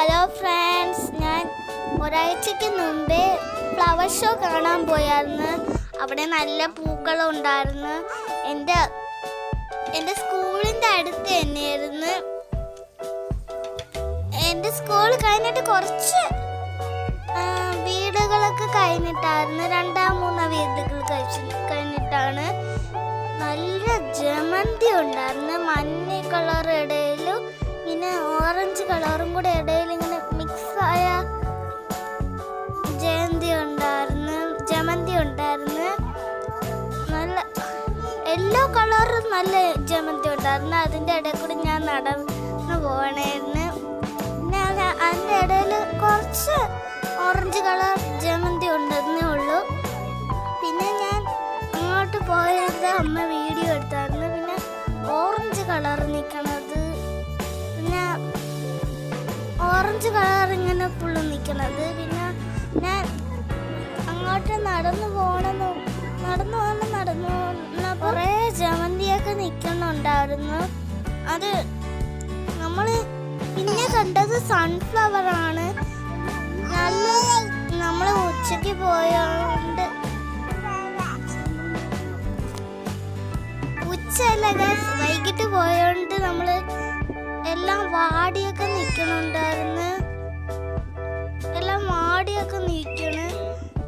Hello friends, ഞാൻ ഒരാഴ്ചയ്ക്ക് മുമ്പേ ഫ്ലവർ ഷോ കാണാൻ പോയായിരുന്നു. അവിടെ നല്ല പൂക്കളും ഉണ്ടായിരുന്നു. എൻ്റെ സ്കൂളിൻ്റെ അടുത്ത് തന്നെയായിരുന്നു. എൻ്റെ സ്കൂൾ കഴിഞ്ഞിട്ട് കുറച്ച് വീടുകളൊക്കെ കഴിഞ്ഞിട്ടായിരുന്നു. 2-3 വീടുകൾ കഴിഞ്ഞിട്ടാണ്. നല്ല ജമന്തി ഉണ്ടായിരുന്നു. മഞ്ഞ കളർ ഇടയിലും പിന്നെ ഓറഞ്ച് കളറും കൂടെ ഇടയിൽ ഇങ്ങനെ മിക്സായ ജമന്തി ഉണ്ടായിരുന്നു. നല്ല യെല്ലോ കളറും നല്ല ജമന്തി ഉണ്ടായിരുന്നു. അതിൻ്റെ ഇടയിൽ കൂടി ഞാൻ നടന്നു പോകണമായിരുന്നു. പിന്നെ അതിൻ്റെ ഇടയിൽ കുറച്ച് ഓറഞ്ച് കളർ ജമന്തി ഉണ്ടെന്നേ ഉള്ളൂ. പിന്നെ ഞാൻ അങ്ങോട്ട് പോയത് അമ്മ വീഡിയോ എടുത്തായിരുന്നു. പിന്നെ ഓറഞ്ച് കളർ നിൽക്കണത്, പിന്നെ ഓറഞ്ച് കളർ ഇങ്ങനെ ഫുള്ള് നിൽക്കണത്. പിന്നെ ഞാൻ അങ്ങോട്ട് നടന്നു കുറേ ജമന്തിയൊക്കെ നിൽക്കുന്നുണ്ടായിരുന്നു. അത് നമ്മൾ പിന്നെ കണ്ടത് സൺഫ്ലവർ ആണ്. നമ്മൾ ഉച്ചയ്ക്ക് പോയോണ്ട് ഉച്ചയല്ല വൈകിട്ട് പോയോണ്ട് നമ്മൾ എല്ലാം വാടിയൊക്കെ നിൽക്കണുണ്ടായിരുന്നു.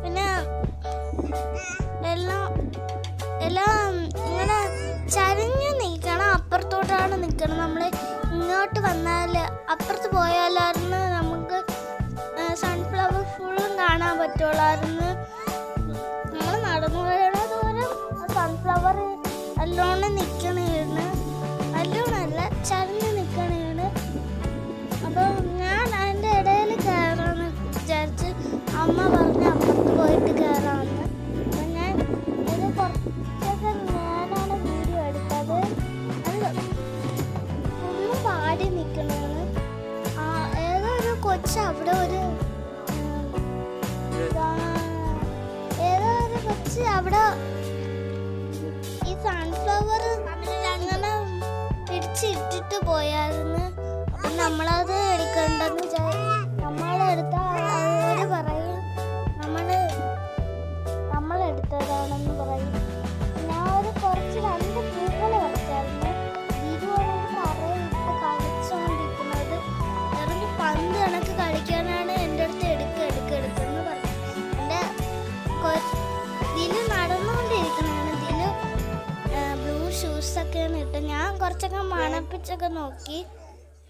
പിന്നെ എല്ലാം ഇങ്ങനെ ചരിഞ്ഞ് നിൽക്കണം. അപ്പുറത്തോട്ടാണ് നിൽക്കണം. നമ്മൾ ഇങ്ങോട്ട് വന്നാൽ അപ്പുറത്ത് പോയാലായിരുന്നു നമുക്ക് സൺഫ്ലവർ ഫുള്ളും കാണാൻ പറ്റുള്ളായിരുന്നു. നമ്മൾ നടന്നു പോയണ ദൂരം സൺഫ്ലവർ നല്ലോണം നിൽക്കണേന്ന്, നല്ലോണമല്ല ചരിഞ്ഞ് നിൽക്കണേന്ന്. അപ്പോൾ ഞാൻ അതിൻ്റെ ഇടയിൽ കയറാമെന്ന് വിചാരിച്ച് അമ്മ പറഞ്ഞ് അപ്പുറത്ത് പോയിട്ട് കയറാമെന്ന്. അപ്പം ഞാൻ ഇത് കുറച്ചൊക്കെ ഞാനാണ് വീഡിയോ എടുത്തത്. അത് ഫുള്ളും പാടി നിൽക്കണേന്ന്. ഏതോ ഒരു കൊച്ച് അവിടെ അവിടെ ഈ സൺഫ്ലവർ അങ്ങനെ പിടിച്ചിട്ടിട്ട് പോയായിരുന്നു. അപ്പം നമ്മളത് എടുക്കണ്ടെന്ന് നമ്മളെടുത്ത അവര് പറയും നമ്മളെടുത്തതാണെന്ന് പറയും. ഞാൻ കുറച്ച് 2 പൂക്കൾ കളിച്ചായിരുന്നു. ഇതുപോലെ തറയിട്ട് കളിച്ചുകൊണ്ടിരിക്കുന്നത് എറിഞ്ഞ് പന്ത് കണക്ക് കളിക്കാനാണ് എൻ്റെ അടുത്ത് എടുക്കെന്ന് പറഞ്ഞു. എൻ്റെ ഇതിൽ നടന്നുകൊണ്ടിരിക്കുന്നതാണ്. ഇതിൽ ബ്ലൂ ഷൂസൊക്കെയാണ് ഇട്ട്. ഞാൻ കുറച്ചൊക്കെ മണപ്പിച്ചൊക്കെ നോക്കി.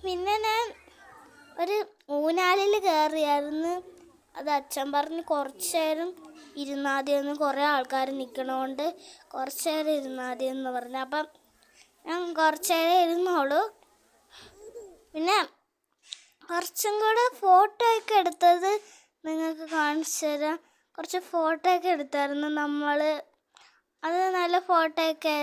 പിന്നെ ഞാൻ ഒരു ഊഞ്ഞാലിൽ കയറിയായിരുന്നു. അത് അച്ഛൻ പറഞ്ഞ് കുറച്ച് നേരം ഇരുന്നാതിയെന്ന്, കുറേ ആൾക്കാർ നിൽക്കണോണ്ട് കുറച്ച് നേരം ഇരുന്നാതിയെന്ന് പറഞ്ഞു. അപ്പം ഞാൻ കുറച്ച് നേരം ഇരുന്നോളൂ. പിന്നെ കുറച്ചും കൂടെ ഫോട്ടോ ഒക്കെ എടുത്തത് നിങ്ങൾക്ക് കാണിച്ചു തരാം. കുറച്ച് ഫോട്ടോ ഒക്കെ എടുത്തായിരുന്നു നമ്മൾ. അത് നല്ല ഫോട്ടോ ഒക്കെ